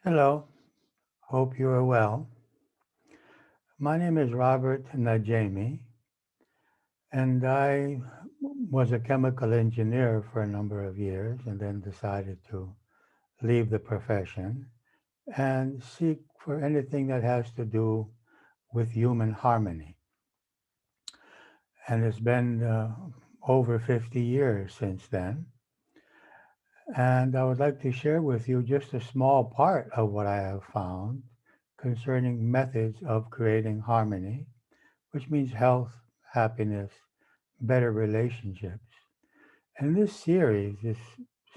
Hello, hope you are well. My name is Robert Najemy, and I was a chemical engineer for a number of years and then decided to leave the profession and seek for anything that has to do with human harmony. And it's been over 50 years since then. And I would like to share with you just a small part of what I have found concerning methods of creating harmony, which means health, happiness, better relationships. And this series,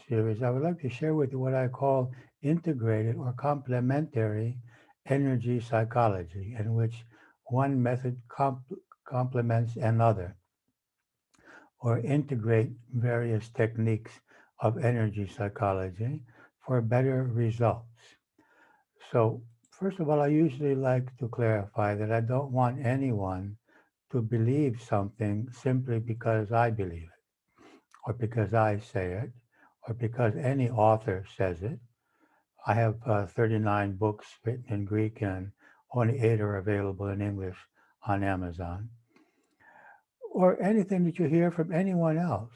I would like to share with you what I call integrated or complementary energy psychology, in which one method complements another, or integrate various techniques of energy psychology for better results. So, first of all, I usually like to clarify that I don't want anyone to believe something simply because I believe it, or because I say it, or because any author says it. I have 39 books written in Greek, and only 8 are available in English on Amazon, or anything that you hear from anyone else.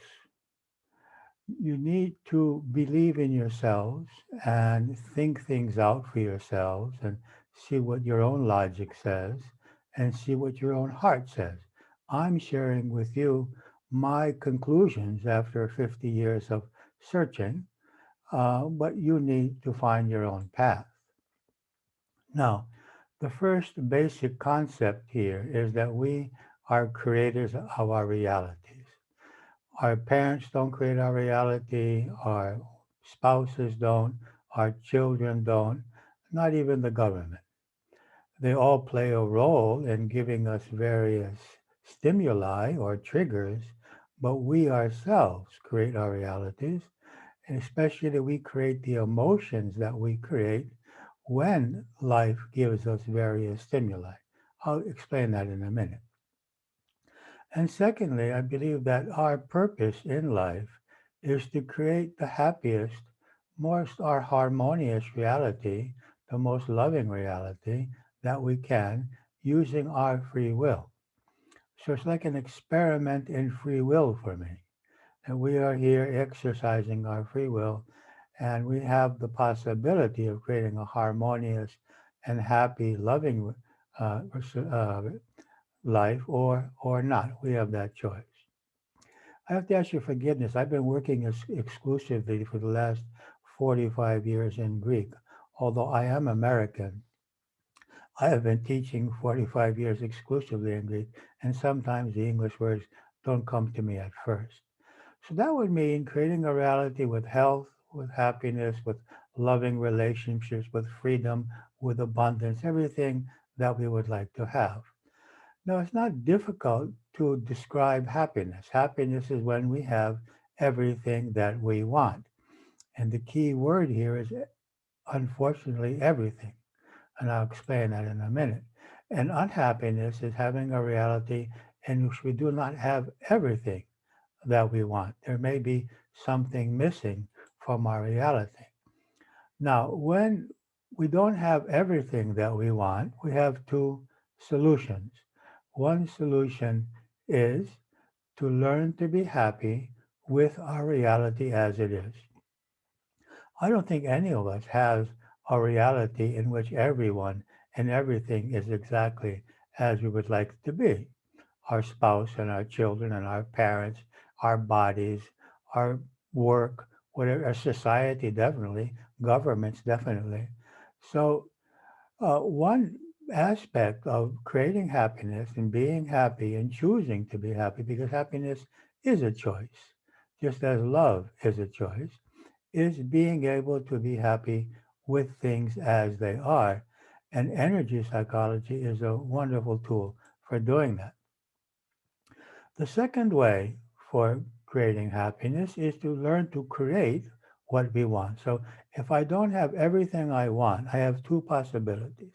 You need to believe in yourselves and think things out for yourselves and see what your own logic says and see what your own heart says. I'm sharing with you my conclusions after 50 years of searching, but you need to find your own path. Now, the first basic concept here is that we are creators of our realities. Our parents don't create our reality, our spouses don't, our children don't, not even the government. They all play a role in giving us various stimuli or triggers, but we ourselves create our realities, and especially we create the emotions that we create when life gives us various stimuli. I'll explain that in a minute. And secondly, I believe that our purpose in life is to create the happiest, most our harmonious reality, the most loving reality that we can using our free will. So it's like an experiment in free will for me. That we are here exercising our free will and we have the possibility of creating a harmonious and happy, loving uh, uh, life or not. We have that choice. I have to ask your forgiveness. I've been working exclusively for the last 45 years in Greek. Although I am American, I have been teaching 45 years exclusively in Greek, and sometimes the English words don't come to me at first. So that would mean creating a reality with health, with happiness, with loving relationships, with freedom, with abundance, everything that we would like to have. Now, it's not difficult to describe happiness. Happiness is when we have everything that we want. And the key word here is, unfortunately, everything. And I'll explain that in a minute. And unhappiness is having a reality in which we do not have everything that we want. There may be something missing from our reality. Now, when we don't have everything that we want, we have two solutions. One solution is to learn to be happy with our reality as it is. I don't think any of us has a reality in which everyone and everything is exactly as we would like it to be. Our spouse and our children and our parents, our bodies, our work, whatever, our society definitely, governments definitely. So one aspect of creating happiness and being happy and choosing to be happy, because happiness is a choice, just as love is a choice, is being able to be happy with things as they are. And energy psychology is a wonderful tool for doing that. The second way for creating happiness is to learn to create what we want. So if I don't have everything I want, I have two possibilities: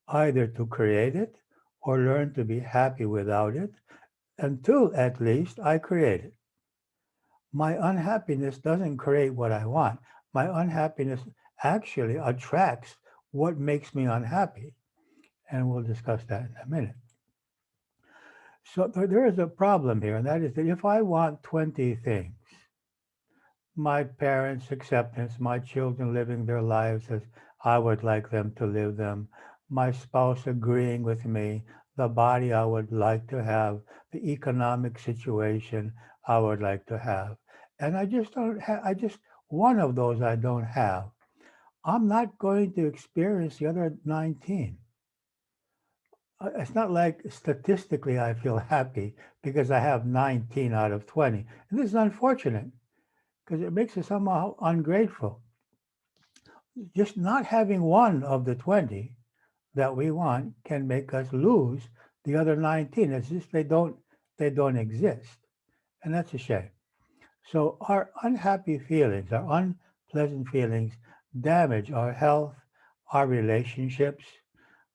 either to create it or learn to be happy without it until at least I create it. My unhappiness doesn't create what I want. My unhappiness actually attracts what makes me unhappy. And we'll discuss that in a minute. So there is a problem here, and that is that if I want 20 things, my parents' acceptance, my children living their lives as I would like them to live them, my spouse agreeing with me, the body I would like to have, the economic situation I would like to have. And I just don't have, one of those I don't have. I'm not going to experience the other 19. It's not like statistically I feel happy because I have 19 out of 20. And this is unfortunate because it makes us somehow ungrateful. Just not having one of the 20 that we want can make us lose the other 19. It's just they don't exist. And that's a shame. So our unhappy feelings, our unpleasant feelings damage our health, our relationships,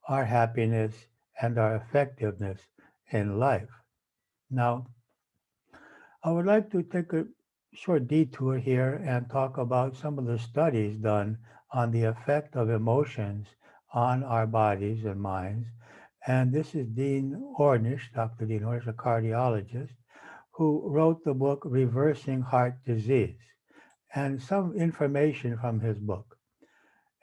our happiness, and our effectiveness in life. Now, I would like to take a short detour here and talk about some of the studies done on the effect of emotions on our bodies and minds. And this is Dean Ornish, Dr. Dean Ornish, a cardiologist, who wrote the book Reversing Heart Disease, and some information from his book.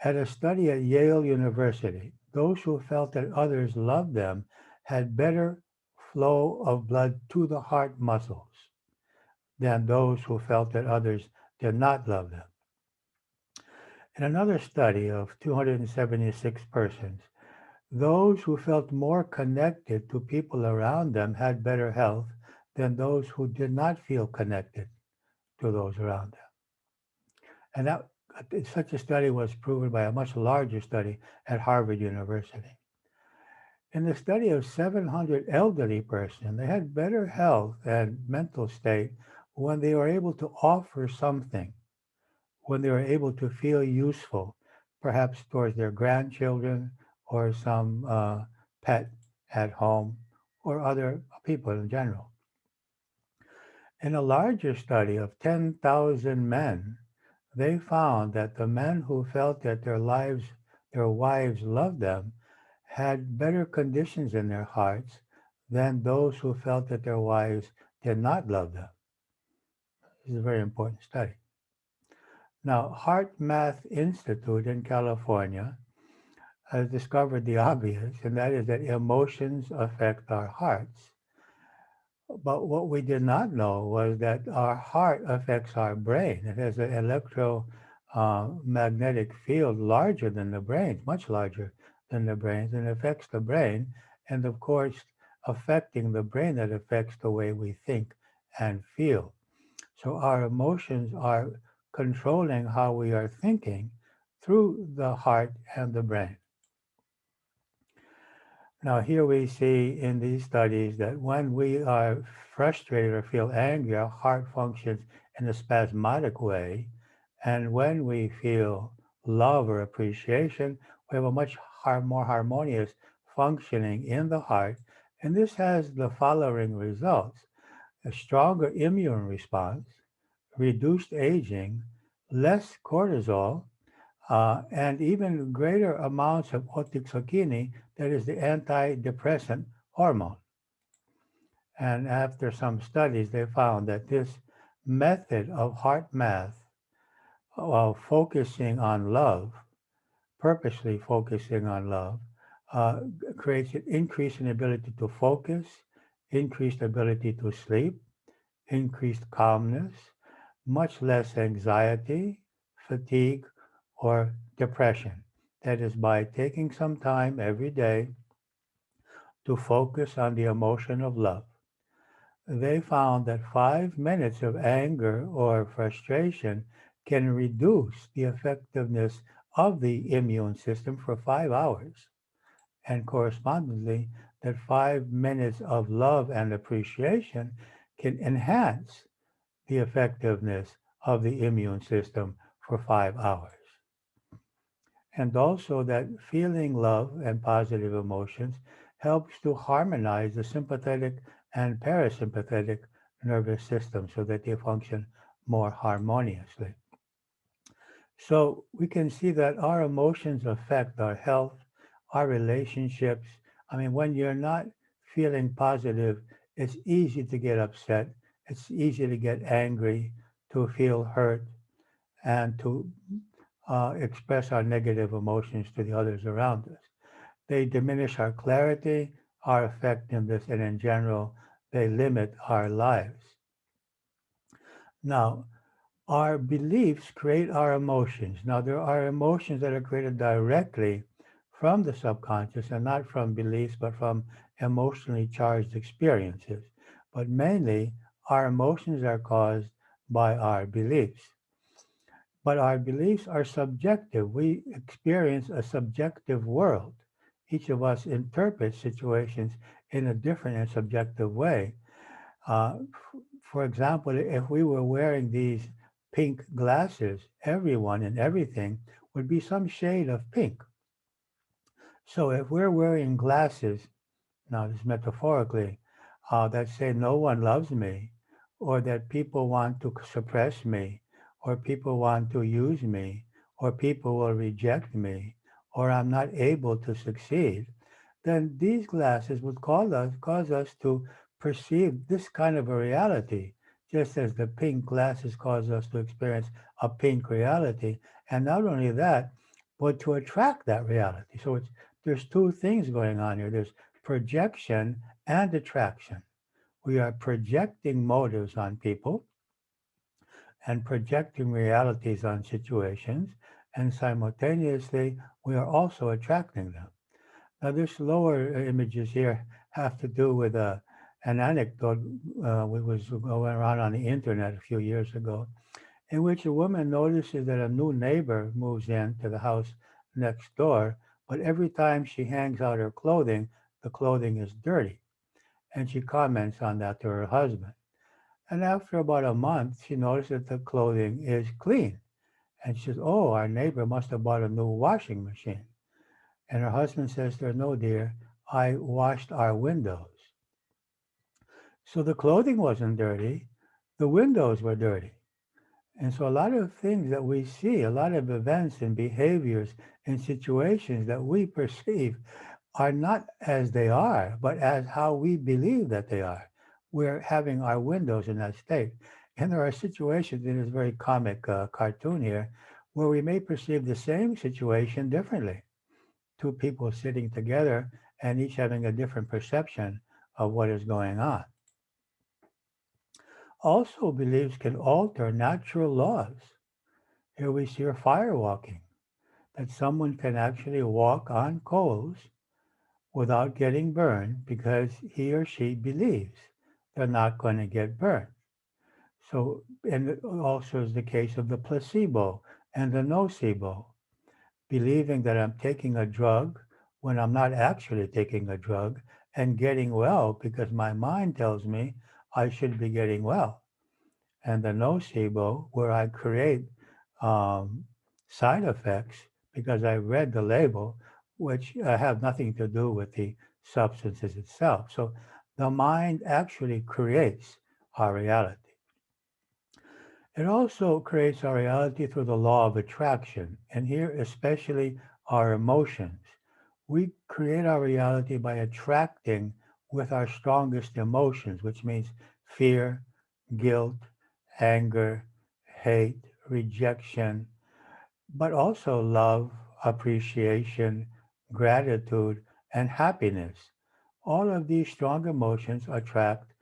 At a study at Yale University, those who felt that others loved them had better flow of blood to the heart muscles than those who felt that others did not love them. In another study of 276 persons, those who felt more connected to people around them had better health than those who did not feel connected to those around them. And that such a study was proven by a much larger study at Harvard University. In the study of 700 elderly persons, they had better health and mental state when they were able to offer something, when they were able to feel useful, perhaps towards their grandchildren or some pet at home or other people in general. In a larger study of 10,000 men, they found that the men who felt that their wives loved them, had better conditions in their hearts than those who felt that their wives did not love them. This is a very important study. Now, HeartMath Institute in California has discovered the obvious, and that is that emotions affect our hearts. But what we did not know was that our heart affects our brain. It has an electromagnetic field larger than the brain, much larger than the brain, and affects the brain. And of course, affecting the brain, that affects the way we think and feel. So our emotions are controlling how we are thinking through the heart and the brain. Now, here we see in these studies that when we are frustrated or feel angry, our heart functions in a spasmodic way. And when we feel love or appreciation, we have a much more harmonious functioning in the heart. And this has the following results: a stronger immune response, reduced aging, less cortisol, and even greater amounts of oxytocin, that is the antidepressant hormone. And after some studies, they found that this method of heart math, of focusing on love, purposely focusing on love, uh, creates an increase in ability to focus, increased ability to sleep, increased calmness, much less anxiety, fatigue, or depression. That is by taking some time every day to focus on the emotion of love. They found that 5 minutes of anger or frustration can reduce the effectiveness of the immune system for 5 hours. And correspondingly, that 5 minutes of love and appreciation can enhance the effectiveness of the immune system for 5 hours. And also that feeling love and positive emotions helps to harmonize the sympathetic and parasympathetic nervous system so that they function more harmoniously. So we can see that our emotions affect our health, our relationships. I mean, when you're not feeling positive, it's easy to get upset. It's easy to get angry, to feel hurt, and to express our negative emotions to the others around us. They diminish our clarity, our effectiveness, and in general, they limit our lives. Now, our beliefs create our emotions. Now, there are emotions that are created directly from the subconscious and not from beliefs, but from emotionally charged experiences. But mainly, our emotions are caused by our beliefs. But our beliefs are subjective. We experience a subjective world. Each of us interprets situations in a different and subjective way. For example, if we were wearing these pink glasses, everyone and everything would be some shade of pink. So if we're wearing glasses, now this metaphorically, that say no one loves me, or that people want to suppress me, or people want to use me, or people will reject me, or I'm not able to succeed, then these glasses would cause us to perceive this kind of a reality, just as the pink glasses cause us to experience a pink reality. And not only that, but to attract that reality. So there's two things going on here. There's projection and attraction. We are projecting motives on people and projecting realities on situations, and simultaneously, we are also attracting them. Now, this lower images here have to do with an anecdote which was going around on the internet a few years ago, in which a woman notices that a new neighbor moves in to the house next door, but every time she hangs out her clothing, the clothing is dirty. And she comments on that to her husband. And after about a month, she noticed that the clothing is clean. And she says, "Oh, our neighbor must have bought a new washing machine." And her husband says to her, "No, dear, I washed our windows." So the clothing wasn't dirty, the windows were dirty. And so a lot of things that we see, a lot of events and behaviors and situations that we perceive are not as they are, but as how we believe that they are. We're having our windows in that state. And there are situations in this very comic cartoon here where we may perceive the same situation differently. Two people sitting together and each having a different perception of what is going on. Also, beliefs can alter natural laws. Here we see fire walking, that someone can actually walk on coals without getting burned because he or she believes they're not going to get burned. So, and it also is the case of the placebo and the nocebo, believing that I'm taking a drug when I'm not actually taking a drug and getting well because my mind tells me I should be getting well. And the nocebo, where I create um, side effects because I read the label, which have nothing to do with the substances itself. So the mind actually creates our reality. It also creates our reality through the law of attraction, and here especially our emotions. We create our reality by attracting with our strongest emotions, which means fear, guilt, anger, hate, rejection, but also love, appreciation, gratitude, and happiness. All of these strong emotions attract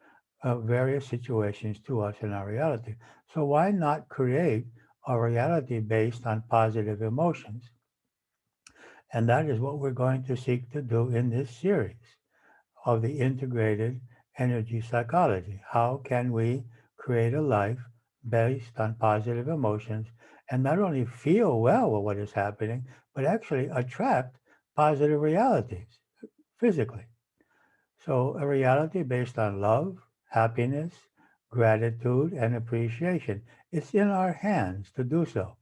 various situations to us in our reality. So why not create a reality based on positive emotions? And that is what we're going to seek to do in this series of the integrated energy psychology. How can we create a life based on positive emotions and not only feel well with what is happening, but actually attract positive realities physically? So, a reality based on love, happiness, gratitude, and appreciation. It's in our hands to do so.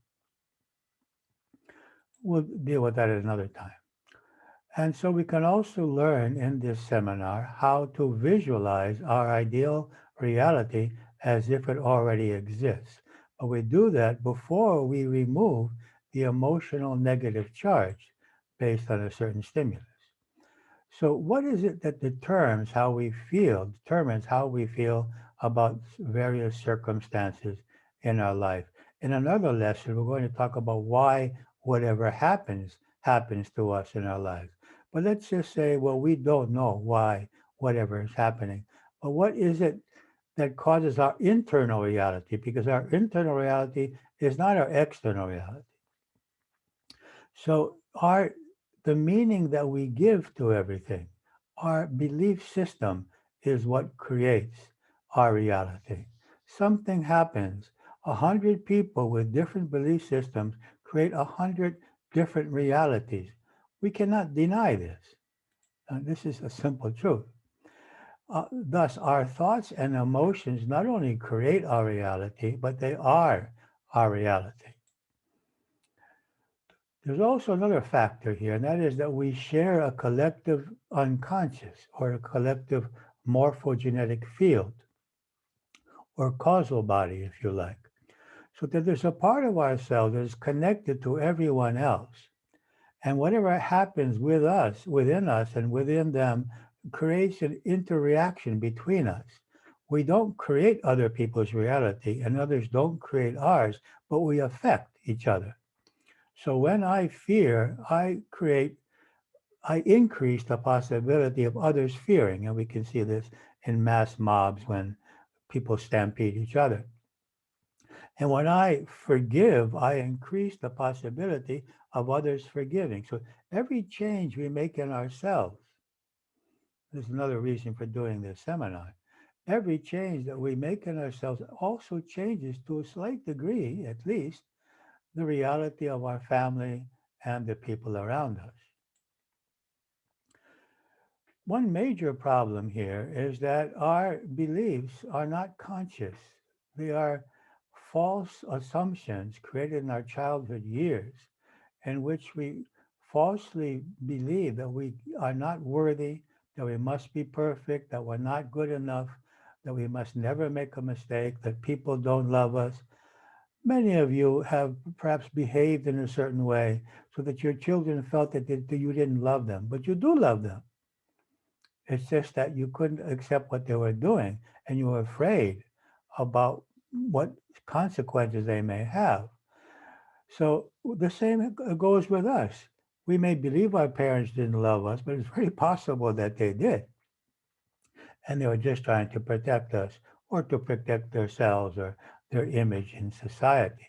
We'll deal with that at another time. And so we can also learn in this seminar how to visualize our ideal reality as if it already exists. But we do that before we remove the emotional negative charge based on a certain stimulus. So, what is it that determines how we feel about various circumstances in our life? In another lesson, we're going to talk about why whatever happens to us in our lives. But let's just say, well, we don't know why whatever is happening. But what is it that causes our internal reality? Because our internal reality is not our external reality. So the meaning that we give to everything, our belief system is what creates our reality. Something happens. 100 people with different belief systems create 100 different realities. We cannot deny this. This is a simple truth. Thus, our thoughts and emotions not only create our reality, but they are our reality. There's also another factor here, and that is that we share a collective unconscious or a collective morphogenetic field or causal body, if you like. So that there's a part of ourselves that is connected to everyone else. And whatever happens with us, within us, and within them creates an interaction between us. We don't create other people's reality, and others don't create ours, but we affect each other. So when I fear, I increase the possibility of others fearing. And we can see this in mass mobs when people stampede each other. And when I forgive, I increase the possibility of others forgiving. So every change we make in ourselves, this is another reason for doing this seminar. Every change that we make in ourselves also changes to a slight degree, at least, the reality of our family and the people around us. One major problem here is that our beliefs are not conscious. They are false assumptions created in our childhood years in which we falsely believe that we are not worthy, that we must be perfect, that we're not good enough, that we must never make a mistake, that people don't love us. Many of you have perhaps behaved in a certain way so that your children felt that you didn't love them, but you do love them. It's just that you couldn't accept what they were doing and you were afraid about what consequences they may have. So the same goes with us. We may believe our parents didn't love us, but it's very possible that they did. And they were just trying to protect us or to protect themselves or their image in society.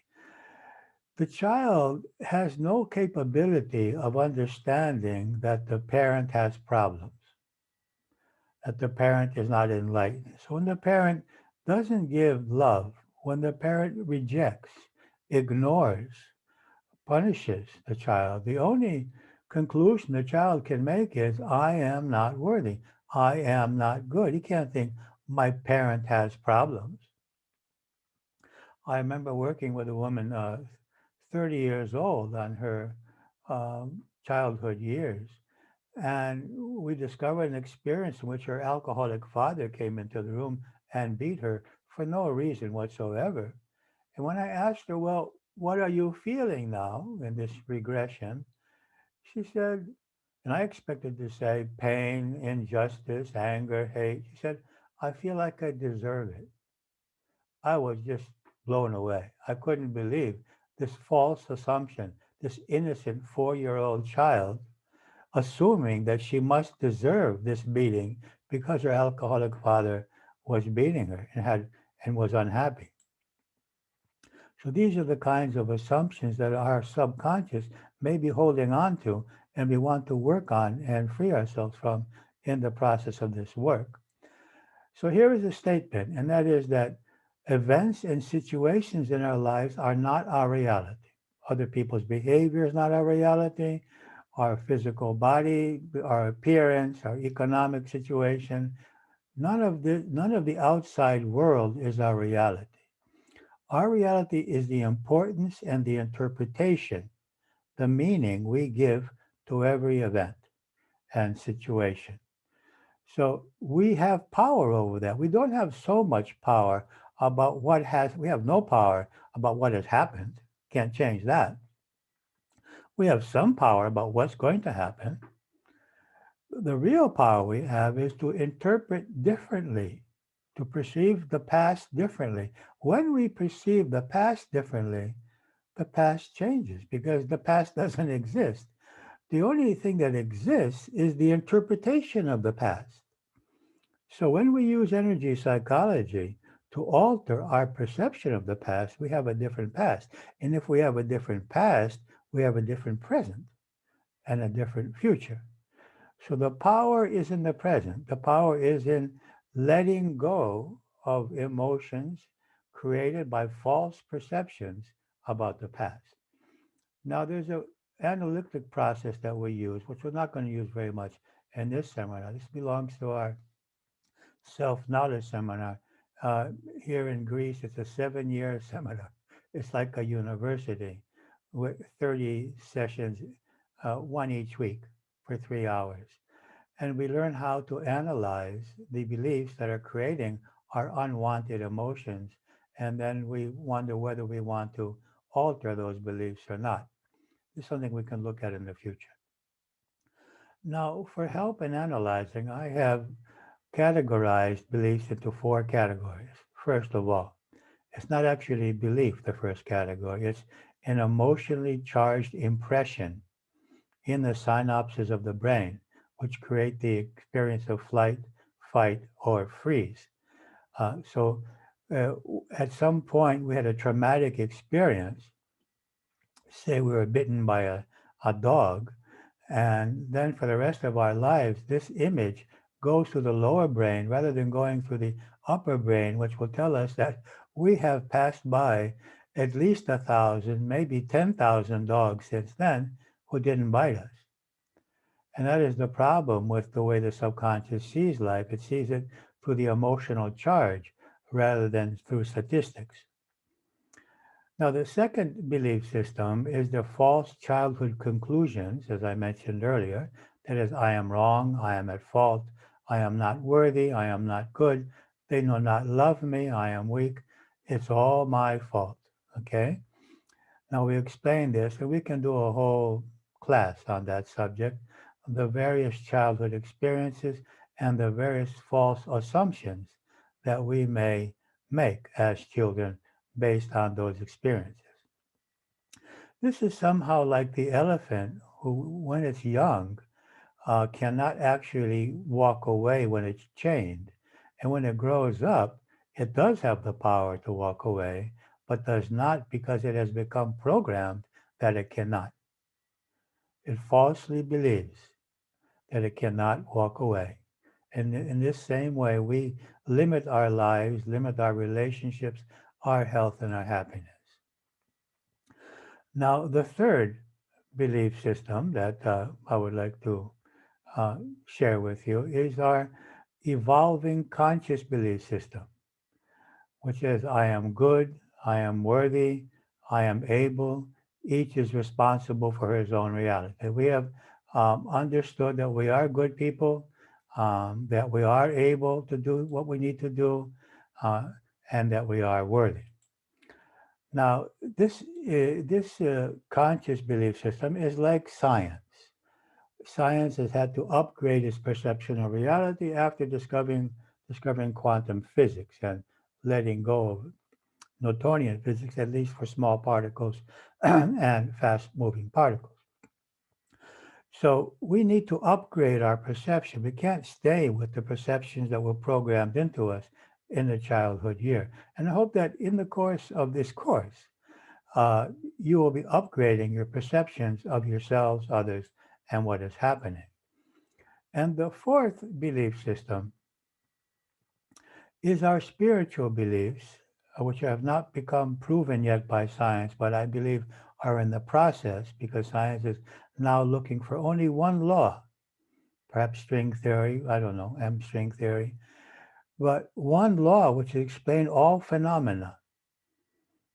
The child has no capability of understanding that the parent has problems, that the parent is not enlightened. So when the parent doesn't give love, when the parent rejects, ignores, punishes the child, the only conclusion the child can make is, I am not worthy. I am not good. He can't think, my parent has problems. I remember working with a woman, 30 years old, on her childhood years. And we discovered an experience in which her alcoholic father came into the room and beat her for no reason whatsoever. And when I asked her, well, what are you feeling now in this regression? She said, and I expected to say pain, injustice, anger, hate. She said, I feel like I deserve it. I was just blown away. I couldn't believe this false assumption, this innocent 4 year old child assuming that she must deserve this beating because her alcoholic father was beating her and was unhappy. So these are the kinds of assumptions that our subconscious may be holding on to and we want to work on and free ourselves from in the process of this work. So here is a statement, and that is that events and situations in our lives are not our reality. Other people's behavior is not our reality. Our physical body, our appearance, our economic situation, none of the outside world is our reality. Our reality is the importance and the interpretation, the meaning we give to every event and situation. So we have power over that. We don't have so much power about we have no power about what has happened. Can't change that. We have some power about what's going to happen. The real power we have is to interpret differently, to perceive the past differently. When we perceive the past differently, the past changes because the past doesn't exist. The only thing that exists is the interpretation of the past. So when we use energy psychology to alter our perception of the past, we have a different past. And if we have a different past, we have a different present and a different future. So the power is in the present. The power is in letting go of emotions created by false perceptions about the past. Now, there's an analytic process that we use, which we're not going to use very much in this seminar. This belongs to our self-knowledge seminar. Uh, Here in Greece, it's a 7-year seminar. It's like a university with 30 sessions, one each week for 3 hours. And we learn how to analyze the beliefs that are creating our unwanted emotions. And then we wonder whether we want to alter those beliefs or not. It's something we can look at in the future. Now, for help in analyzing, I have categorized beliefs into 4 categories. First of all, it's not actually belief, the first category. It's an emotionally charged impression in the synapses of the brain, which create the experience of flight, fight, or freeze. So, at some point, we had a traumatic experience. Say we were bitten by a dog, and then for the rest of our lives, this image goes to the lower brain rather than going through the upper brain, which will tell us that we have passed by at least 1,000, maybe 10,000 dogs since then who didn't bite us. And that is the problem with the way the subconscious sees life. It sees it through the emotional charge rather than through statistics. Now, the second belief system is the false childhood conclusions, as I mentioned earlier. That is, I am wrong, I am at fault, I am not worthy, I am not good, they do not love me, I am weak, it's all my fault. Okay? Now, we explain this, and we can do a whole class on that subject, the various childhood experiences and the various false assumptions that we may make as children based on those experiences. This is somehow like the elephant who, when it's young, cannot actually walk away when it's chained. And when it grows up, it does have the power to walk away, but does not because it has become programmed that it cannot. It falsely believes that it cannot walk away. And in this same way, we limit our lives, limit our relationships, our health, and our happiness. Now, the third belief system that I would like to uh, share with you is our evolving conscious belief system, which is I am good, I am worthy, I am able. Each is responsible for his own reality. We have understood that we are good people, that we are able to do what we need to do, uh, and that we are worthy. Now, this conscious belief system is like science. Science has had to upgrade its perception of reality after discovering quantum physics and letting go of Newtonian physics, at least for small particles and fast-moving particles. So we need to upgrade our perception. We can't stay with the perceptions that were programmed into us in the childhood year. And I hope that in the course of this course, uh, you will be upgrading your perceptions of yourselves, others, and what is happening. And the fourth belief system is our spiritual beliefs, which have not become proven yet by science, but I believe are in the process because science is now looking for only one law, perhaps string theory, I don't know, M string theory, but one law which explains all phenomena.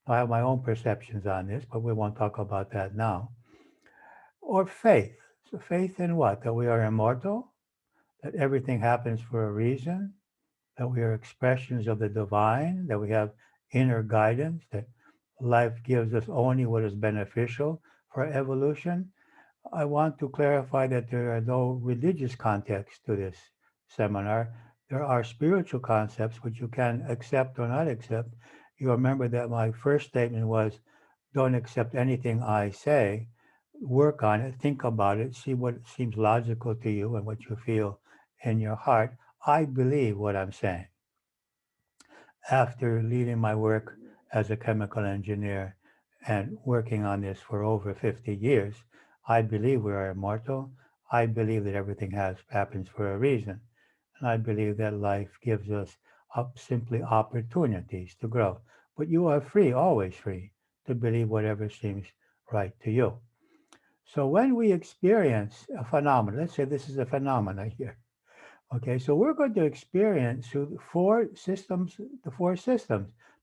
I have my own perceptions on this, but we won't talk about that now. Or faith. So faith in what? That we are immortal, that everything happens for a reason, that we are expressions of the divine, that we have inner guidance, that life gives us only what is beneficial for evolution. I want to clarify that there are no religious contexts to this seminar. There are spiritual concepts which you can accept or not accept. You remember that my first statement was don't accept anything I say. Work on it, think about it, see what seems logical to you and what you feel in your heart. I believe what I'm saying. After leaving my work as a chemical engineer and working on this for over 50 years, I believe we are immortal. I believe that everything happens for a reason. And I believe that life gives us simply opportunities to grow. But you are free, always free, to believe whatever seems right to you. So when we experience a phenomenon, let's say this is a phenomena here. Okay, so we're going to experience through the four systems,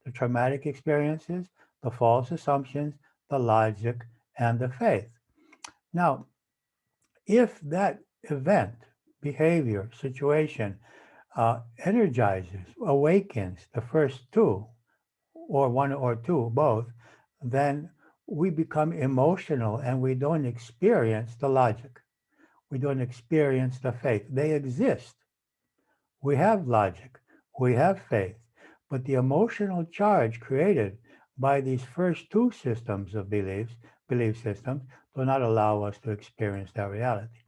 the traumatic experiences, the false assumptions, the logic, and the faith. Now, if that event, behavior, situation energizes, awakens the first two, or one or two, both, then we become emotional and we don't experience the logic. We don't experience the faith. They exist. We have logic, we have faith, but the emotional charge created by these first two systems of belief systems, do not allow us to experience that reality.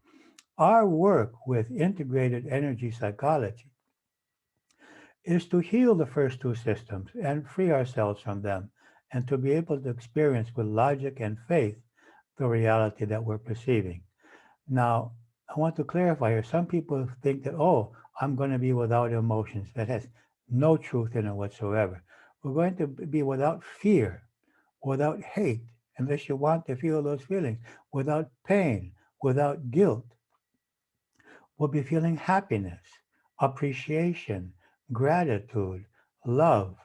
Our work with integrated energy psychology is to heal the first two systems and free ourselves from them and to be able to experience with logic and faith the reality that we're perceiving. Now, I want to clarify here. Some people think that, oh, I'm going to be without emotions. That has no truth in it whatsoever. We're going to be without fear, without hate, unless you want to feel those feelings, without pain, without guilt. We'll be feeling happiness, appreciation, gratitude, love.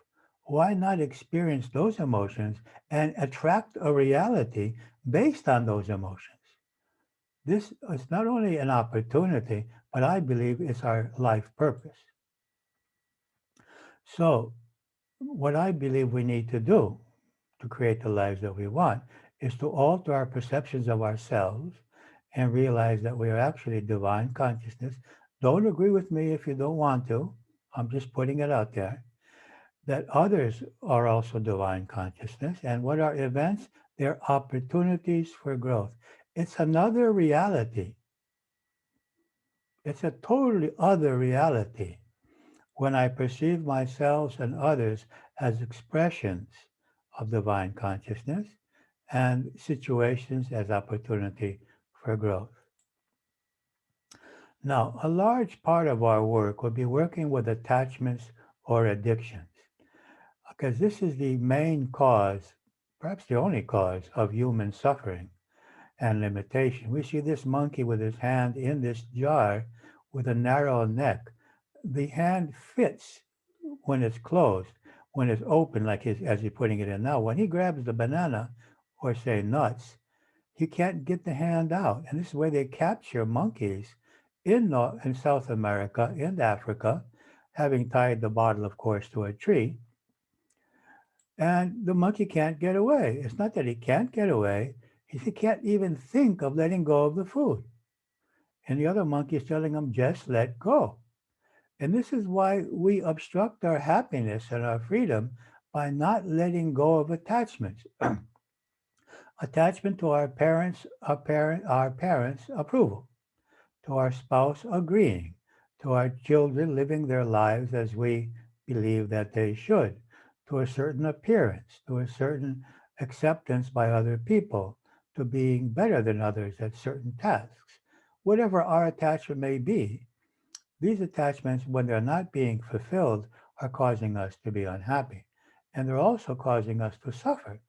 Why not experience those emotions and attract a reality based on those emotions? This is not only an opportunity, but I believe it's our life purpose. So, what I believe we need to do to create the lives that we want is to alter our perceptions of ourselves and realize that we are actually divine consciousness. Don't agree with me if you don't want to. I'm just putting it out there. That others are also divine consciousness. And what are events? They're opportunities for growth. It's another reality. It's a totally other reality when I perceive myself and others as expressions of divine consciousness and situations as opportunity for growth. Now, a large part of our work will be working with attachments or addictions, because this is the main cause, perhaps the only cause, of human suffering and limitation. We see this monkey with his hand in this jar with a narrow neck. The hand fits when it's closed. When it's open, like as he's putting it in now, when he grabs the banana or say nuts, he can't get the hand out. And this is where they capture monkeys in South America, in Africa, having tied the bottle, of course, to a tree. And the monkey can't get away. It's not that he can't get away, he can't even think of letting go of the food. And the other monkey is telling him, just let go. And this is why we obstruct our happiness and our freedom by not letting go of attachments. Attachment to our parents' approval, to our spouse agreeing, to our children living their lives as we believe that they should, to a certain appearance, to a certain acceptance by other people, to being better than others at certain tasks. Whatever our attachment may be, these attachments, when they're not being fulfilled, are causing us to be unhappy. And they're also causing us to suffer.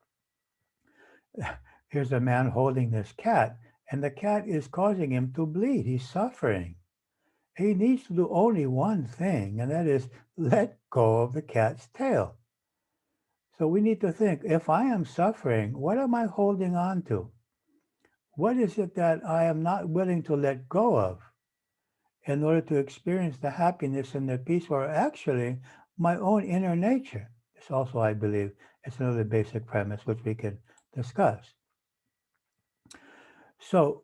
Here's a man holding this cat, and the cat is causing him to bleed. He's suffering. He needs to do only one thing, and that is let go of the cat's tail. So we need to think, if I am suffering, what am I holding on to? What is it that I am not willing to let go of? in order to experience the happiness and the peace or actually my own inner nature. This also, I believe, is another basic premise which we can discuss. So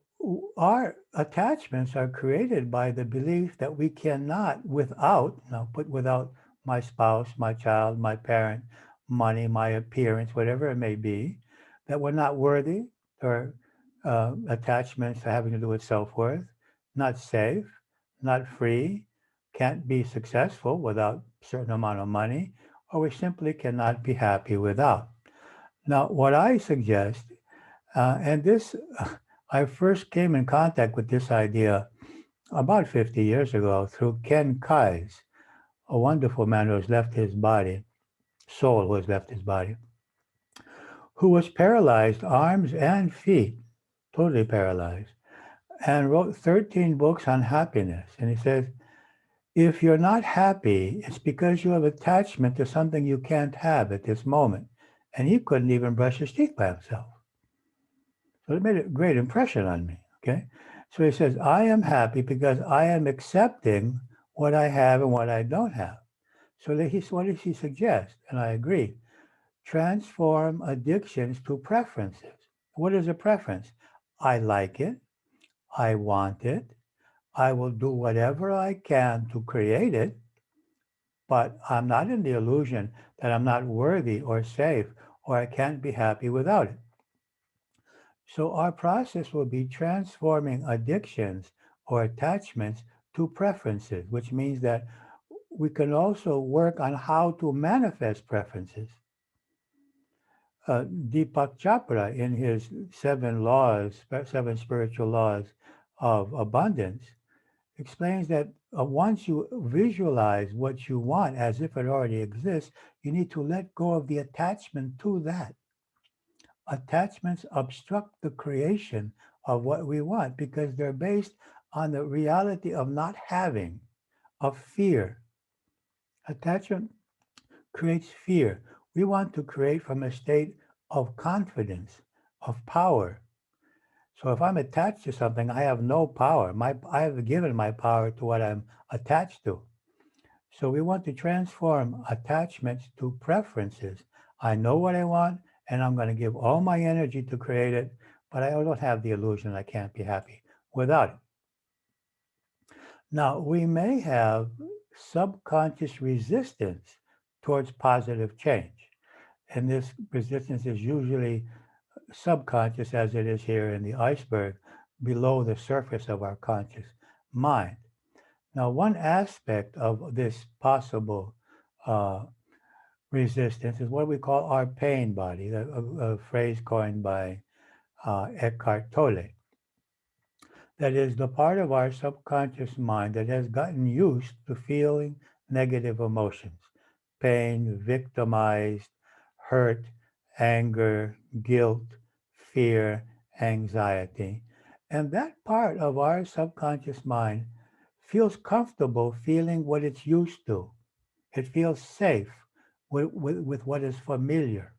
our attachments are created by the belief that we cannot without, now put without my spouse, my child, my parent, money, my appearance, whatever it may be, that we're not worthy or attachments having to do with self-worth, not safe, not free, can't be successful without a certain amount of money, or we simply cannot be happy without. Now, what I suggest and this, I first came in contact with this idea about 50 years ago through Ken Kai's, a wonderful man who has left his body, soul who has left his body, who was paralyzed, arms and feet, totally paralyzed, and wrote 13 books on happiness. And he says, if you're not happy, it's because you have attachment to something you can't have at this moment. And he couldn't even brush his teeth by himself. So it made a great impression on me. Okay. So he says, I am happy because I am accepting what I have and what I don't have. So what does he suggest? And I agree. Transform addictions to preferences. What is a preference? I like it. I want it. I will do whatever I can to create it, but I'm not in the illusion that I'm not worthy or safe or I can't be happy without it. So our process will be transforming addictions or attachments to preferences, which means that we can also work on how to manifest preferences. Deepak Chopra, in his seven spiritual laws of abundance, explains that once you visualize what you want as if it already exists, you need to let go of the attachment to that. Attachments obstruct the creation of what we want because they're based on the reality of not having, of fear. Attachment creates fear. We want to create from a state of confidence, of power. So if I'm attached to something, I have no power. I have given my power to what I'm attached to. So we want to transform attachments to preferences. I know what I want, and I'm going to give all my energy to create it, but I don't have the illusion I can't be happy without it. Now, we may have subconscious resistance towards positive change. And this resistance is usually subconscious as it is here in the iceberg below the surface of our conscious mind. Now, one aspect of this possible resistance is what we call our pain body, a phrase coined by Eckhart Tolle. That is the part of our subconscious mind that has gotten used to feeling negative emotions, pain, victimized, hurt, anger, guilt, fear, anxiety. And that part of our subconscious mind feels comfortable feeling what it's used to. It feels safe with what is familiar.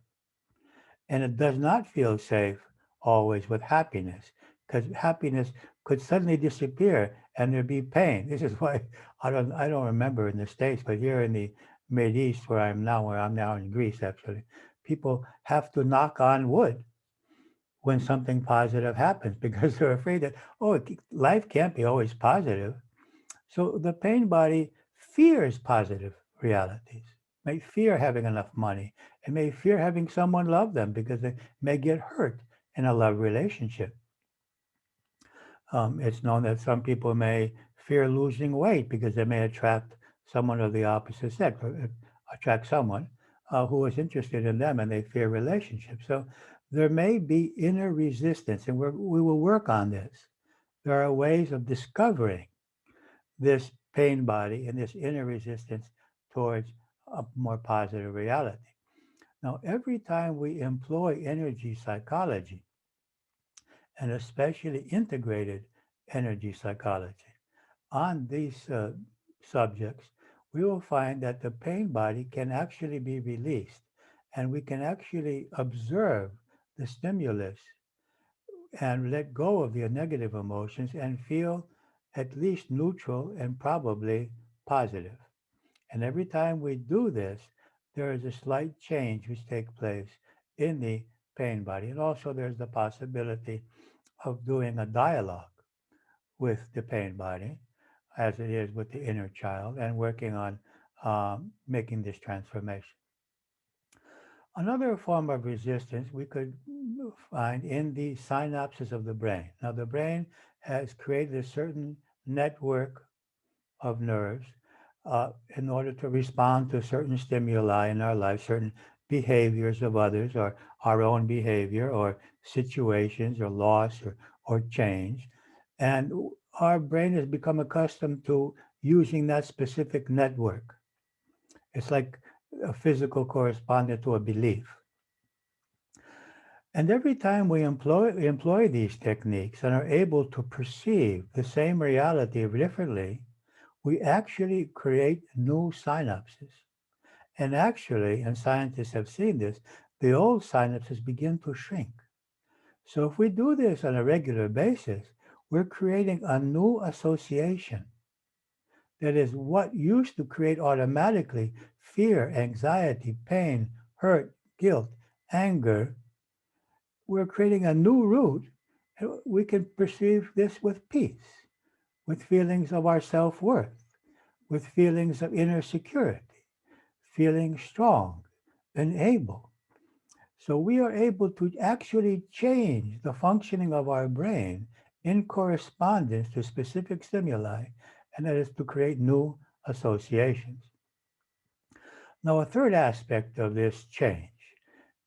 And it does not feel safe always with happiness because happiness could suddenly disappear and there be pain. This is why I don't remember in the States, but here in the Mid East where I'm now in Greece actually, people have to knock on wood when something positive happens because they're afraid that, oh, life can't be always positive. So the pain body fears positive realities, may fear having enough money, and may fear having someone love them because they may get hurt in a love relationship. It's known that some people may fear losing weight because they may attract someone of the opposite sex, or attract someone who is interested in them and they fear relationships. So there may be inner resistance, and we will work on this. There are ways of discovering this pain body and this inner resistance towards a more positive reality. Now, every time we employ energy psychology, and especially integrated energy psychology, on these subjects, we will find that the pain body can actually be released and we can actually observe the stimulus and let go of the negative emotions and feel at least neutral and probably positive. And every time we do this, there is a slight change which takes place in the pain body. And also there's the possibility of doing a dialogue with the pain body, as it is with the inner child, and working on making this transformation. Another form of resistance we could find in the synapses of the brain. Now, the brain has created a certain network of nerves in order to respond to certain stimuli in our life, certain behaviors of others, or our own behavior, or situations, or loss, or change. And our brain has become accustomed to using that specific network. It's like a physical correspondent to a belief. And every time we employ these techniques and are able to perceive the same reality differently, we actually create new synapses. And actually, and scientists have seen this, the old synapses begin to shrink. So if we do this on a regular basis, we're creating a new association. That is, what used to create automatically fear, anxiety, pain, hurt, guilt, anger, we're creating a new root. And we can perceive this with peace, with feelings of our self-worth, with feelings of inner security, feeling strong and able. So we are able to actually change the functioning of our brain in correspondence to specific stimuli, and that is to create new associations. Now, a third aspect of this change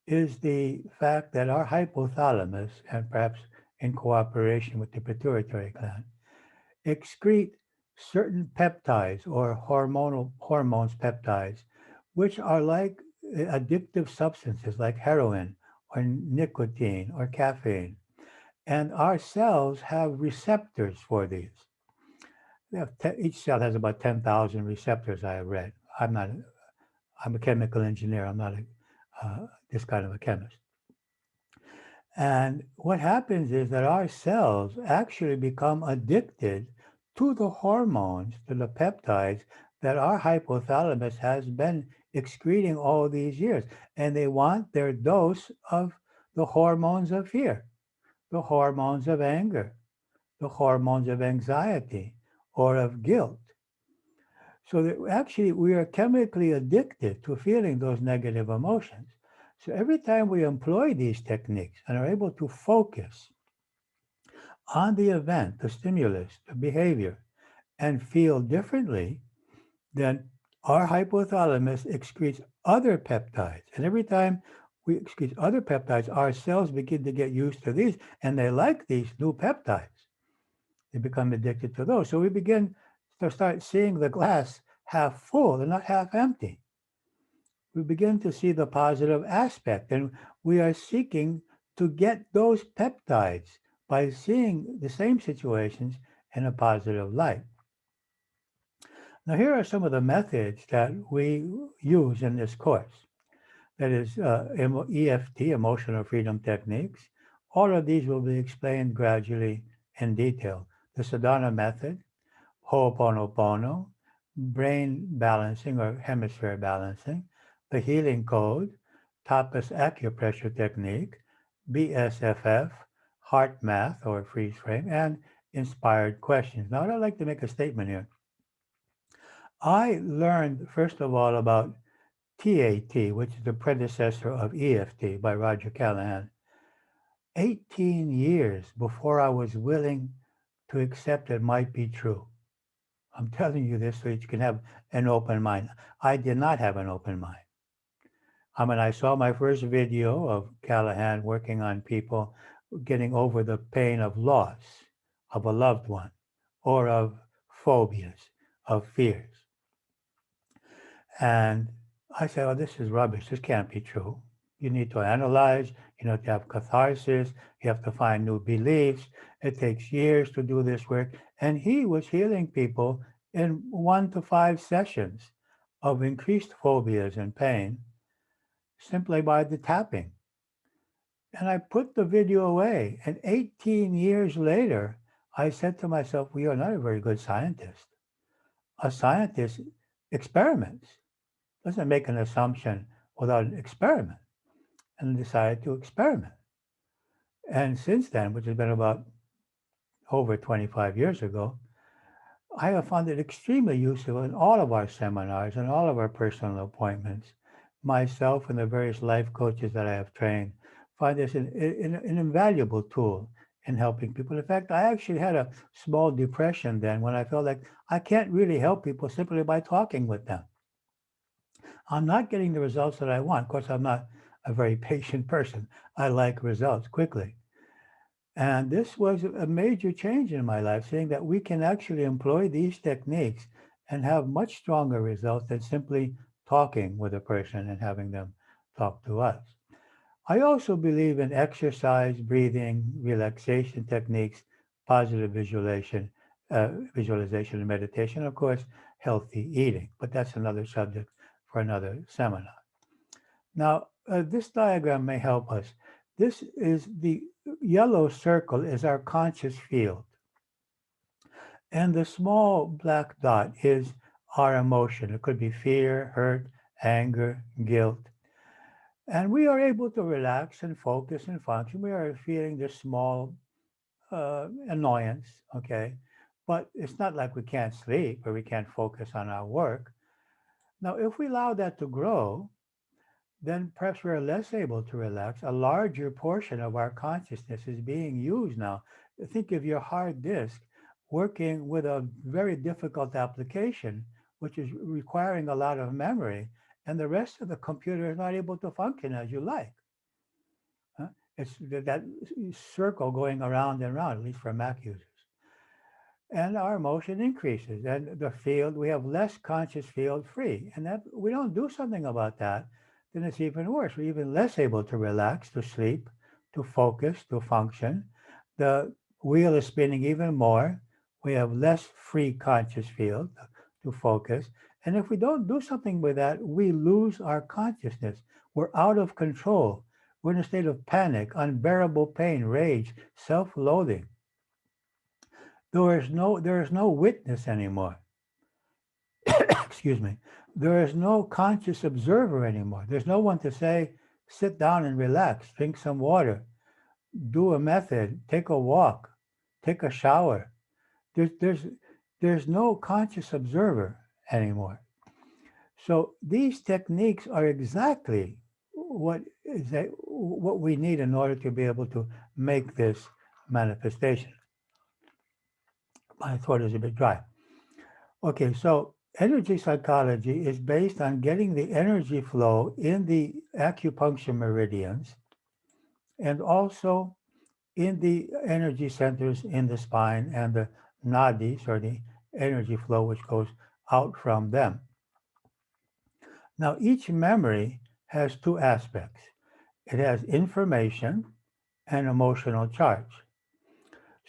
is the fact that our hypothalamus, and perhaps in cooperation with the pituitary gland, excrete certain peptides or hormones peptides, which are like addictive substances like heroin or nicotine or caffeine. And our cells have receptors for these. Each cell has about 10,000 receptors, I have read. I'm a chemical engineer. I'm not this kind of a chemist. And what happens is that our cells actually become addicted to the hormones, to the peptides that our hypothalamus has been excreting all these years. And they want their dose of the hormones of fear, the hormones of anger, the hormones of anxiety, or of guilt. So that actually we are chemically addicted to feeling those negative emotions. So every time we employ these techniques and are able to focus on the event, the stimulus, the behavior, and feel differently, then our hypothalamus excretes other peptides. And every time we excrete other peptides, our cells begin to get used to these, and they like these new peptides. They become addicted to those. So we begin to start seeing the glass half full and not half empty. We begin to see the positive aspect, and we are seeking to get those peptides by seeing the same situations in a positive light. Now, here are some of the methods that we use in this course. That is EFT, Emotional Freedom Techniques. All of these will be explained gradually in detail. The Sadhana method, Ho'oponopono, brain balancing or hemisphere balancing, the healing code, tapas acupressure technique, BSFF, heart math or freeze frame, and inspired questions. Now, I'd like to make a statement here. I learned, first of all, about TAT, which is the predecessor of EFT by Roger Callahan, 18 years before I was willing to accept it might be true. I'm telling you this so that you can have an open mind. I did not have an open mind. I saw my first video of Callahan working on people getting over the pain of loss of a loved one or of phobias, of fears. And I said, oh, this is rubbish. This can't be true. You need to analyze. You need to have catharsis. You have to find new beliefs. It takes years to do this work. And he was healing people in 1 to 5 sessions of increased phobias and pain simply by the tapping. And I put the video away. And 18 years later, I said to myself, we are not a very good scientist. A scientist experiments, doesn't make an assumption without an experiment, and decided to experiment. And since then, which has been about over 25 years ago, I have found it extremely useful in all of our seminars and all of our personal appointments. Myself and the various life coaches that I have trained find this an invaluable tool in helping people. In fact, I actually had a small depression then when I felt like I can't really help people simply by talking with them. I'm not getting the results that I want. Of course, I'm not a very patient person. I like results quickly. And this was a major change in my life, saying that we can actually employ these techniques and have much stronger results than simply talking with a person and having them talk to us. I also believe in exercise, breathing, relaxation techniques, positive visualization and meditation, of course, healthy eating. But that's another subject for another seminar. Now, this diagram may help us. This is the yellow circle is our conscious field, and the small black dot is our emotion. It could be fear, hurt, anger, guilt. And we are able to relax and focus and function. We are feeling this small annoyance, okay? But it's not like we can't sleep or we can't focus on our work. Now, if we allow that to grow, then perhaps we're less able to relax. A larger portion of our consciousness is being used now. Think of your hard disk working with a very difficult application, which is requiring a lot of memory, and the rest of the computer is not able to function as you like. Huh? It's that circle going around and around, at least for Mac users. And our emotion increases, and the field, we have less conscious field free, and that we don't do something about that, then it's even worse. We're even less able to relax, to sleep, to focus, to function. The wheel is spinning even more. We have less free conscious field to focus, and if we don't do something with that, we lose our consciousness. We're out of control. We're in a state of panic, unbearable pain, rage, self-loathing. There is no witness anymore. Excuse me. There is no conscious observer anymore. There's no one to say, sit down and relax, drink some water, do a method, take a walk, take a shower. There's no conscious observer anymore. So these techniques are exactly what we need in order to be able to make this manifestation. My throat is a bit dry. Okay, so energy psychology is based on getting the energy flow in the acupuncture meridians and also in the energy centers in the spine and the nadis, or the energy flow which goes out from them. Now, each memory has two aspects. It has information and emotional charge.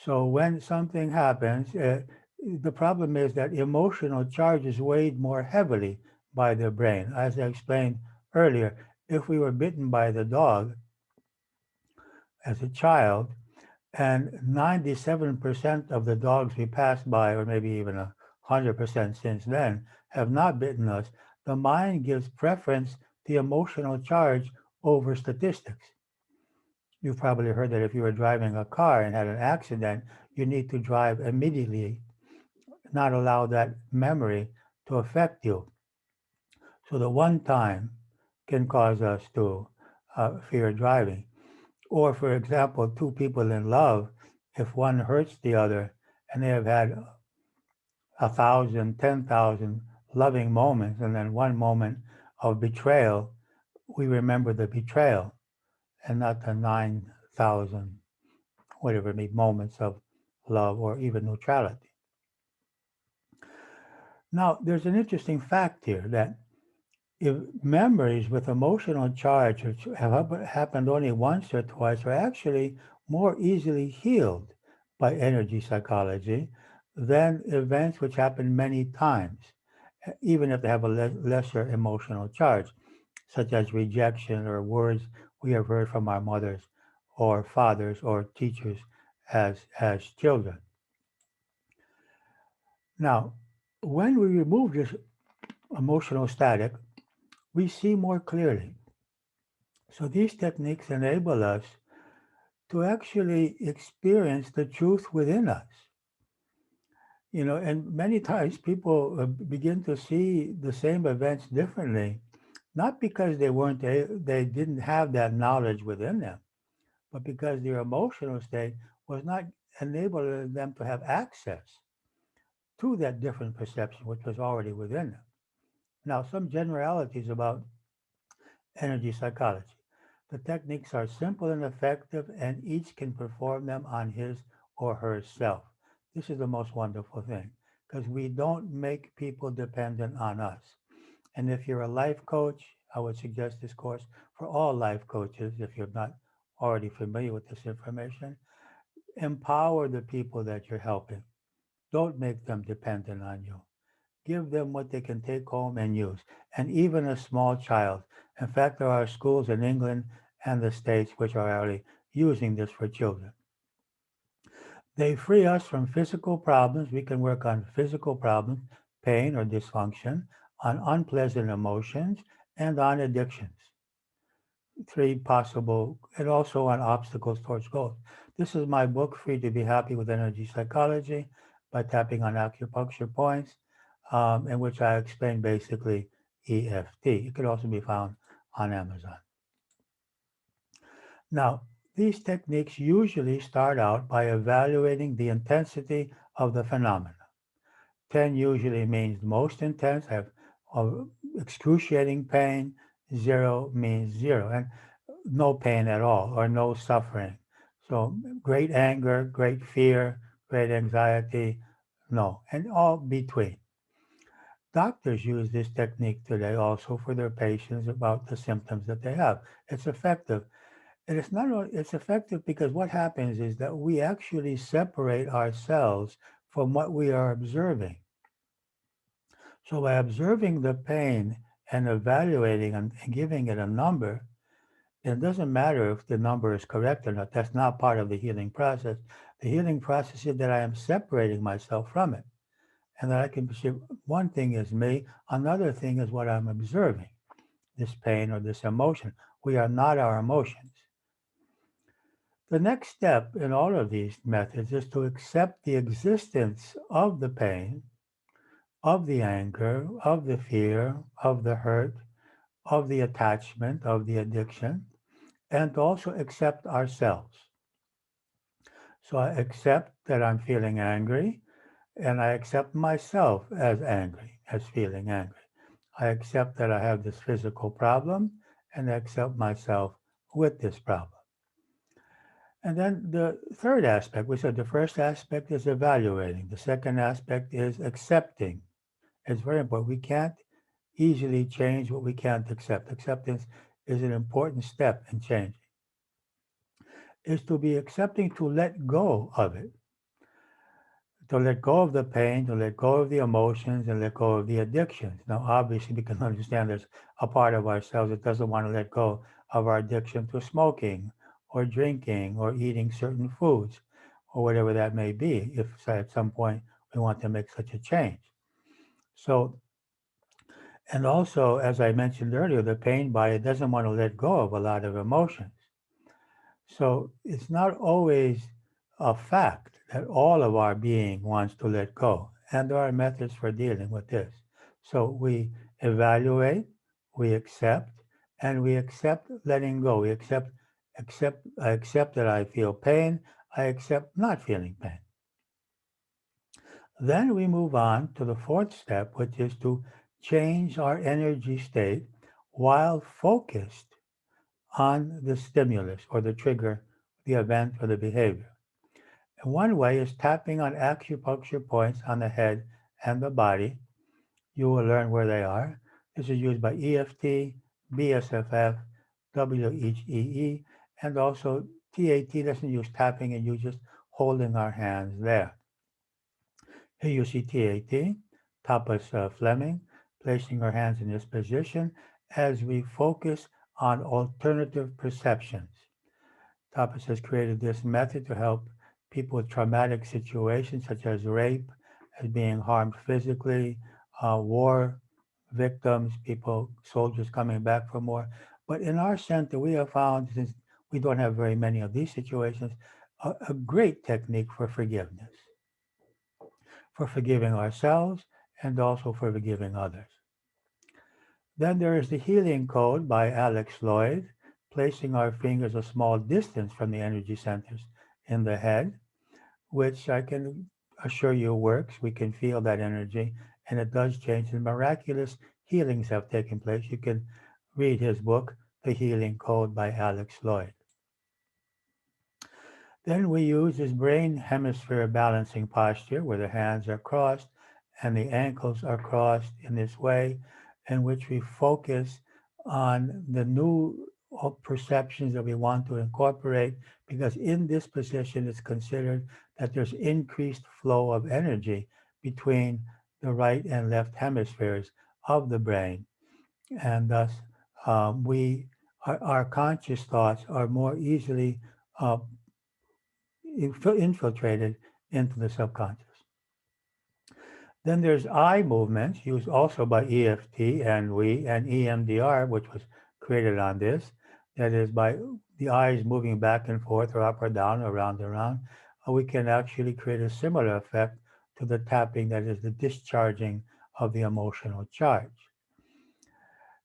So when something happens, the problem is that emotional charge is weighed more heavily by the brain. As I explained earlier, if we were bitten by the dog as a child, and 97% of the dogs we passed by, or maybe even 100% since then, have not bitten us, the mind gives preference to emotional charge over statistics. You've probably heard that if you were driving a car and had an accident, you need to drive immediately, not allow that memory to affect you. So the one time can cause us to fear driving. Or, for example, two people in love, if one hurts the other and they have had 1,000, 10,000 loving moments, and then one moment of betrayal, we remember the betrayal and not the 9,000, whatever it may be, moments of love or even neutrality. Now, there's an interesting fact here that if memories with emotional charge, which have happened only once or twice, are actually more easily healed by energy psychology than events which happen many times, even if they have a lesser emotional charge, such as rejection or words we have heard from our mothers or fathers or teachers as children. Now, when we remove this emotional static, we see more clearly. So these techniques enable us to actually experience the truth within us. And many times people begin to see the same events differently, not because they didn't have that knowledge within them, but because their emotional state was not enabling them to have access to that different perception, which was already within them. Now, some generalities about energy psychology. The techniques are simple and effective, and each can perform them on his or herself. This is the most wonderful thing because we don't make people dependent on us. And if you're a life coach, I would suggest this course for all life coaches if you're not already familiar with this information. Empower the people that you're helping. Don't make them dependent on you. Give them what they can take home and use, and even a small child. In fact, there are schools in England and the States which are already using this for children. They free us from physical problems. We can work on physical problems, pain or dysfunction, on unpleasant emotions, and on addictions. Three possible, and also on obstacles towards goals. This is my book, Free to Be Happy with Energy Psychology, by tapping on acupuncture points, in which I explain basically EFT. It could also be found on Amazon. Now, these techniques usually start out by evaluating the intensity of the phenomena. 10 usually means most intense, have excruciating pain. 0 means zero, and no pain at all or no suffering. So great anger, great fear, great anxiety, no, and all between. Doctors use this technique today also for their patients about the symptoms that they have. It's effective. And it's not only, it's effective because what happens is that we actually separate ourselves from what we are observing. So by observing the pain and evaluating and giving it a number, it doesn't matter if the number is correct or not. That's not part of the healing process. The healing process is that I am separating myself from it. And that I can perceive one thing is me, another thing is what I'm observing, this pain or this emotion. We are not our emotions. The next step in all of these methods is to accept the existence of the pain, of the anger, of the fear, of the hurt, of the attachment, of the addiction, and to also accept ourselves. So I accept that I'm feeling angry, and I accept myself as angry, as feeling angry. I accept that I have this physical problem, and I accept myself with this problem. And then the third aspect, we said the first aspect is evaluating. The second aspect is accepting. It's very important. We can't easily change what we can't accept. Acceptance is an important step in changing. Is to be accepting to let go of it, to let go of the pain, to let go of the emotions, and let go of the addictions. Now, obviously, we can understand there's a part of ourselves that doesn't want to let go of our addiction to smoking or drinking or eating certain foods or whatever that may be, if say, at some point we want to make such a change. So, and also, as I mentioned earlier, the pain body doesn't want to let go of a lot of emotions. So it's not always a fact that all of our being wants to let go. And there are methods for dealing with this. So we evaluate, we accept, and we accept letting go. We I accept that I feel pain. I accept not feeling pain. Then we move on to the fourth step, which is to change our energy state while focused on the stimulus or the trigger, the event or the behavior. And one way is tapping on acupuncture points on the head and the body. You will learn where they are. This is used by EFT, BSFF, WHEE, and also TAT doesn't use tapping and you just holding our hands there. Here you see TAT, Tapas Fleming, placing our hands in this position as we focus on alternative perceptions. Tapas has created this method to help people with traumatic situations such as rape as being harmed physically, war victims, people, soldiers coming back from war. But in our center, we have found, since we don't have very many of these situations, a great technique for forgiving ourselves and also for forgiving others. Then there is the healing code by Alex Lloyd, placing our fingers a small distance from the energy centers in the head, which I can assure you works. We can feel that energy and it does change. And miraculous healings have taken place. You can read his book, The Healing Code by Alex Lloyd. Then we use this brain hemisphere balancing posture where the hands are crossed and the ankles are crossed in this way, in which we focus on the new perceptions that we want to incorporate, because in this position it's considered that there's increased flow of energy between the right and left hemispheres of the brain. And thus, our conscious thoughts are more easily uh, infiltrated into the subconscious. Then there's eye movements used also by EFT and EMDR, which was created on this. That is by the eyes moving back and forth or up or down, around and around. We can actually create a similar effect to the tapping, that is the discharging of the emotional charge.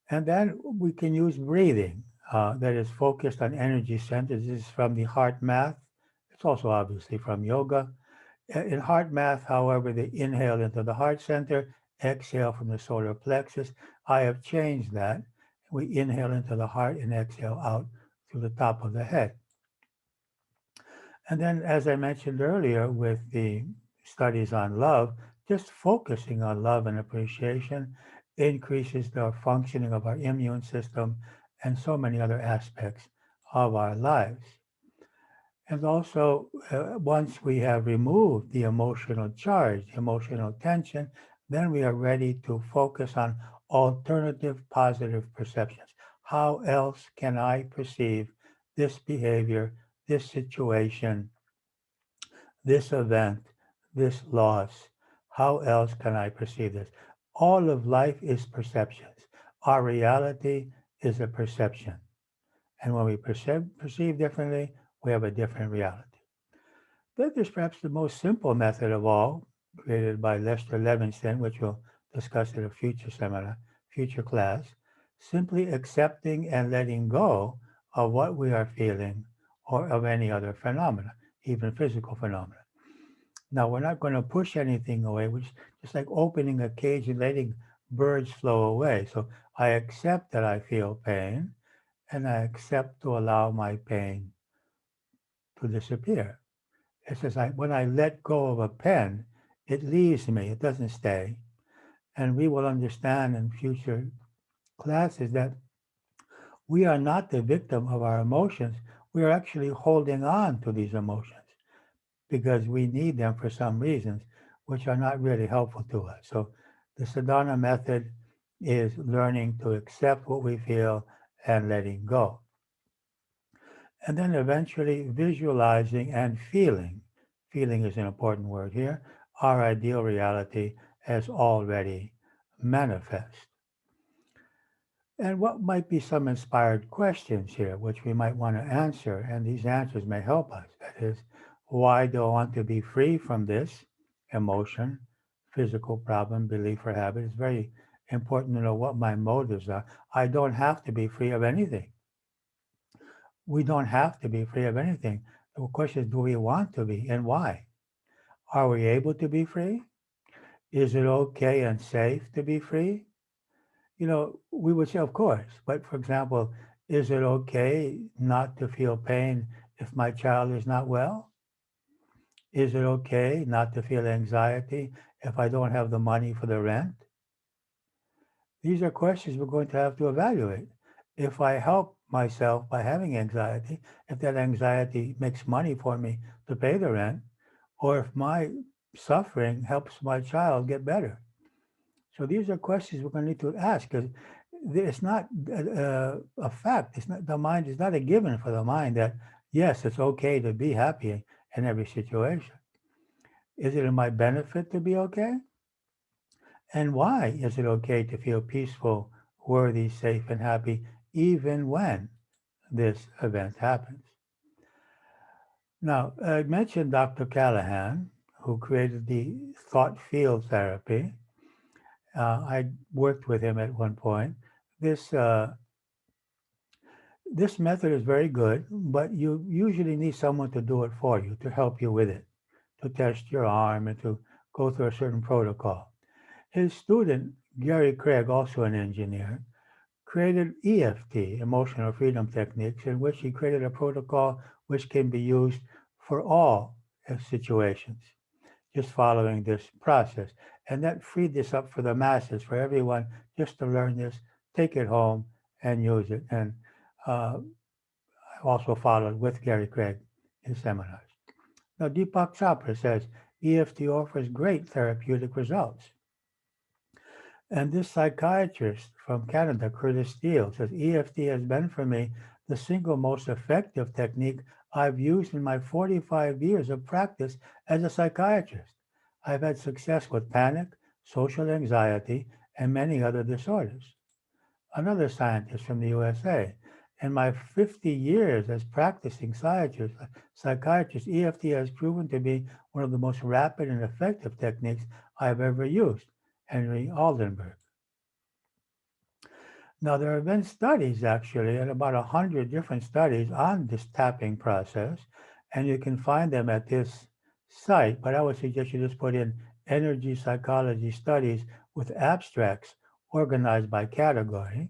And then we can use breathing that is focused on energy centers. This is from the HeartMath. It's also obviously from yoga. In HeartMath, however, they inhale into the heart center, exhale from the solar plexus. I have changed that. We inhale into the heart and exhale out through the top of the head. And then, as I mentioned earlier, with the studies on love, just focusing on love and appreciation increases the functioning of our immune system and so many other aspects of our lives. And also, once we have removed the emotional charge, the emotional tension, then we are ready to focus on alternative positive perceptions. How else can I perceive this behavior, this situation, this event, this loss? How else can I perceive this? All of life is perceptions. Our reality is a perception. And when we perceive differently, we have a different reality. Then there's perhaps the most simple method of all, created by Lester Levinson, which we'll discuss in a future seminar, future class, simply accepting and letting go of what we are feeling or of any other phenomena, even physical phenomena. Now, we're not going to push anything away, which is just like opening a cage and letting birds flow away. So I accept that I feel pain, and I accept to allow my pain to disappear. It says, when I let go of a pen, it leaves me, it doesn't stay. And we will understand in future classes that we are not the victim of our emotions. We are actually holding on to these emotions because we need them for some reasons, which are not really helpful to us. So the sadhana method is learning to accept what we feel and letting go. And then eventually visualizing and feeling. Feeling is an important word here. Our ideal reality as already manifest. And what might be some inspired questions here, which we might want to answer, and these answers may help us. That is, why do I want to be free from this emotion, physical problem, belief, or habit? It's very important to know what my motives are. I don't have to be free of anything. We don't have to be free of anything. The question is, do we want to be and why? Are we able to be free? Is it okay and safe to be free? We would say, of course. But for example, is it okay not to feel pain if my child is not well? Is it okay not to feel anxiety if I don't have the money for the rent? These are questions we're going to have to evaluate. If I help myself by having anxiety, if that anxiety makes money for me to pay the rent, or if my suffering helps my child get better. So these are questions we're going to need to ask because it's not a fact. It's not, the mind is not a given for the mind that, yes, it's okay to be happy in every situation. Is it in my benefit to be okay? And why is it okay to feel peaceful, worthy, safe, and happy even when this event happens? Now, I mentioned Dr. Callahan, who created the thought field therapy. I worked with him at one point. This this method is very good, but you usually need someone to do it for you, to help you with it, to test your arm and to go through a certain protocol. His student, Gary Craig, also an engineer, created EFT, Emotional Freedom Techniques, in which he created a protocol which can be used for all situations, just following this process. And that freed this up for the masses, for everyone just to learn this, take it home, and use it. And uh, I also followed with Gary Craig in seminars. Now, Deepak Chopra says EFT offers great therapeutic results. And this psychiatrist from Canada, Curtis Steele, says EFT has been for me the single most effective technique I've used in my 45 years of practice as a psychiatrist. I've had success with panic, social anxiety, and many other disorders. Another scientist from the USA. In my 50 years as practicing psychiatrist, EFT has proven to be one of the most rapid and effective techniques I've ever used. Henry Aldenberg. Now, there have been studies actually, and about 100 different studies on this tapping process, and you can find them at this site. But I would suggest you just put in energy psychology studies with abstracts organized by category.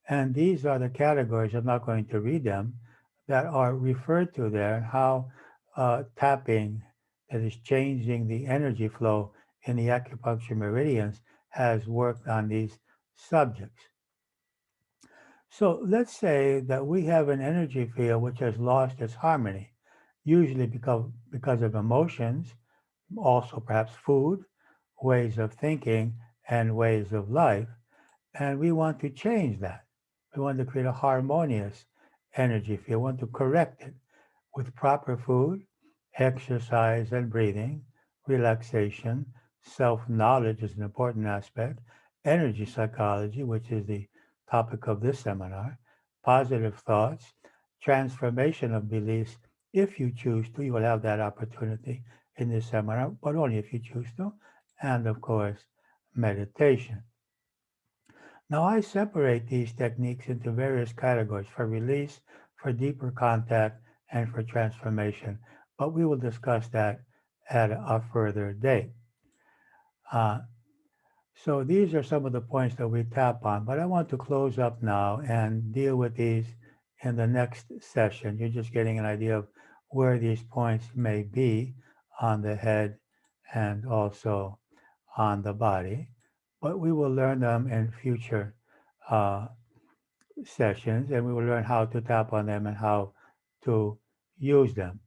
And these are the categories, I'm not going to read them, that are referred to there, how tapping, that is changing the energy flow in the acupuncture meridians, has worked on these subjects. So let's say that we have an energy field which has lost its harmony, usually because of emotions, also perhaps food, ways of thinking, and ways of life. And we want to change that. We want to create a harmonious energy field. We want to correct it with proper food, exercise and breathing, relaxation, self knowledge is an important aspect, energy psychology, which is the topic of this seminar, positive thoughts, transformation of beliefs. If you choose to, you will have that opportunity in this seminar, but only if you choose to, and of course, meditation. Now, I separate these techniques into various categories for release, for deeper contact, and for transformation, but we will discuss that at a further date. Uh, so these are some of the points that we tap on, but I want to close up now and deal with these in the next session. You're just getting an idea of where these points may be on the head and also on the body, but we will learn them in future uh, sessions, and we will learn how to tap on them and how to use them.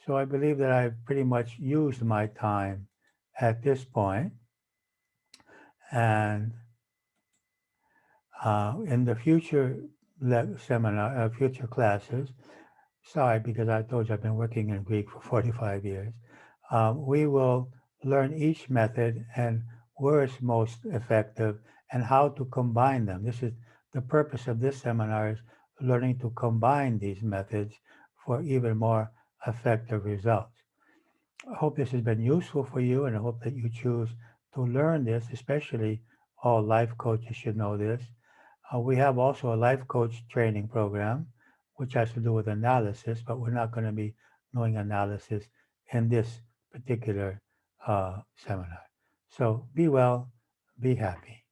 So I believe that I've pretty much used my time at this point, and in the future future classes, sorry, because I told you I've been working in Greek for 45 years, we will learn each method and where it's most effective and how to combine them. This is the purpose of this seminar, is learning to combine these methods for even more effective results. I hope this has been useful for you, and I hope that you choose to learn this, especially all life coaches should know this. We have also a life coach training program, which has to do with analysis, but we're not going to be doing analysis in this particular seminar. So be well, be happy.